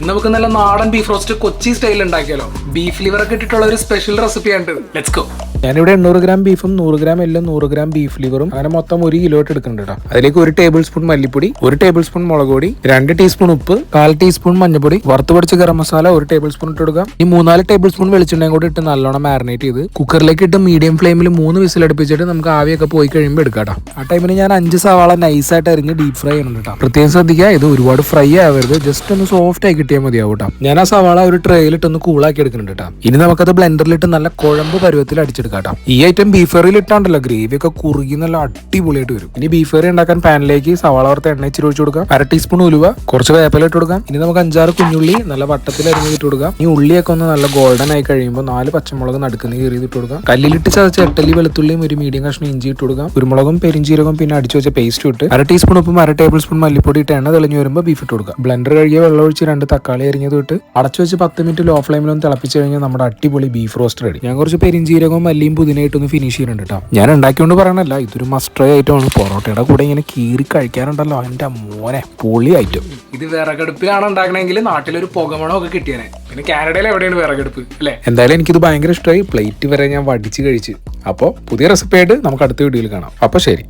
നമുക്ക് നല്ല നാടൻ ബീഫ് റോസ്റ്റ് കൊച്ചി സ്റ്റൈലിൽ ഉണ്ടാക്കിയാലോ. ബീഫ് ലിവർ ഒക്കെ ഇട്ടിട്ടുള്ള ഒരു സ്പെഷ്യൽ റെസിപ്പി ആണ്. Let's go. ഞാനിവിടെ 800 ഗ്രാം ബീഫും 100 ഗ്രാം എല്ലാം 100 ഗ്രാം ബീഫ് ലിവറും അങ്ങനെ മൊത്തം 1 കിലോ ആയിട്ട് എടുക്കുന്നുണ്ട് കേട്ടോ. അതിലേക്ക് 1 ടേബിൾ സ്പൂൺ മല്ലിപ്പൊടി, 1 ടേബിൾ സ്പൂൺ മുളക് പൊടി, 2 ടീസ്പൂൺ ഉപ്പ്, 1/4 ടീസ്പൂൺ മഞ്ഞൾപ്പൊടി, വറുത്ത് പൊടിച്ച ഗരം മസാല 1 ടേബിൾ സ്പൂൺ ഇട്ട് കൊടുക്കാം. ഈ 3-4 ടേബിൾ സ്പൂൺ വെളിച്ചെണ്ണയും കൂടി ഇട്ട് നല്ലോണം മാരിനേറ്റ് ചെയ്ത് കുക്കറിലേക്ക് ഇട്ട് മീഡിയം ഫ്ലെയിമിൽ 3 വിസിൽ അടുപ്പിച്ചിട്ട് നമുക്ക് ആവിയൊക്കെ പോയി കഴിയുമ്പോൾ എടുക്കാം. ആ ടൈമിന് ഞാൻ 5 സവാള നൈസായിട്ട് അരിഞ്ഞ് ഡീപ് ഫ്രൈ ചെയ്യുന്നുണ്ട് കേട്ടോ. പ്രത്യേകം ശ്രദ്ധിക്കുക, ഇത് ഒരുപാട് ഫ്രൈ ആവരുത്, ജസ്റ്റ് ഒന്ന് സോഫ്റ്റ് ആയി കിട്ടിയാൽ മതിയാവും കേട്ടോ. ഞാൻ ആ സവാള ഒരു ട്രേയിലിട്ടൊന്ന് കൂളാക്കി എടുക്കുന്നുണ്ട് കേട്ടോ. ഇനി നമുക്കത് ബ്ലെൻഡറിലിട്ട് നല്ല കുഴമ്പ് പരുവത്തിൽ അടിച്ചെടുക്കാം. ഈ ഐറ്റം ബീഫ് കറിയിൽ ഇട്ടാണ്ടല്ലോ ഗ്രേവി ഒക്കെ കുറുകി നല്ല അടിപൊളിയായിട്ട് വരും. ഇനി ബീഫ് കറി ഉണ്ടാക്കാൻ പാനിലേക്ക് സവാള വറുത്ത എണ്ണ ഇച്ചിരി ഒഴിച്ചു കൊടുക്കാം. 1/2 ടീസ്പൂൺ ഉലുവ, കുറച്ച് വേപ്പില ഇട്ട് കൊടുക്കാം. ഇനി നമുക്ക് 5-6 കുഞ്ഞുള്ളി നല്ല വട്ടത്തിൽ അരിഞ്ഞിട്ട് കൊടുക്കാം. ഈ ഉള്ളിയൊക്കെ ഒന്ന് നല്ല ഗോൾഡൻ ആയി കഴിയുമ്പോൾ 4 പച്ചമുളക് നടുക്കുന്ന കീറിയിട്ട് കൊടുക്കാം. കല്ലിലിട്ട് ചതച്ച 8 വെളുത്തുള്ളിയും 1 മീഡിയം കഷ്ണം ഇഞ്ചി ഇട്ട് കൊടുക്കാം. കുരുമുളകും പെരിഞ്ചീരകവും പിന്നെ അടിച്ചു വെച്ച പേസ്റ്റ് ഇട്ട് 1/2 ടീസ്പൂൺ ഉപ്പും 1 ടേബിൾ സ്പൂൺ മല്ലിപ്പൊടി ഇട്ട് എണ്ണ തെളിഞ്ഞു വരുമ്പോൾ ബീഫ് ഇട്ട് കൊടുക്കാം. ബ്ലെൻഡർ കഴുകിയ വെള്ളം ഒഴിച്ച് 2 തക്കാളി അരിഞ്ഞത് ഇട്ട് അടച്ചു വെച്ച് 10 മിനിറ്റ് ലോ ഫ്ലെയിമിലൊന്ന് തിളപ്പിച്ച് കഴിഞ്ഞാൽ നമ്മുടെ അടിപൊളി ബീഫ് റോസ്റ്റ് റെഡി. ഞാൻ കുറച്ച് പെരിഞ്ചീരകവും മല്ലിയും പുതിനയായിട്ടൊന്ന് ഫിനിഷ് ചെയ്യുന്നുണ്ട് കേട്ടോ. ഞാൻ ഉണ്ടാക്കിക്കൊണ്ട് പറയണല്ല, ഇതൊരു മസ്റ്റ് ട്രൈ ഐറ്റമാണ്. പൊറോട്ടയുടെ കൂടെ ഇങ്ങനെ കീറി കഴിക്കാറുണ്ടല്ലോ, എൻ്റെ മോനെ പൊളി ഐറ്റം. ഇത് വിറകടുപ്പിലാണ് ഉണ്ടാക്കണമെങ്കിൽ നാട്ടിലൊരു പുകമണം ഒക്കെ കിട്ടിയാനെ. പിന്നെ കാനഡയിൽ എവിടെയാണ് വിറകടുപ്പ് അല്ലേ? എന്തായാലും എനിക്കിത് ഭയങ്കര ഇഷ്ടമായി. പ്ലേറ്റ് വരെ ഞാൻ വടിച്ച് കഴിച്ച്. അപ്പോൾ പുതിയ റെസിപ്പി ആയിട്ട് നമുക്ക് അടുത്ത വീഡിയോയിൽ കാണാം. അപ്പോൾ ശരി.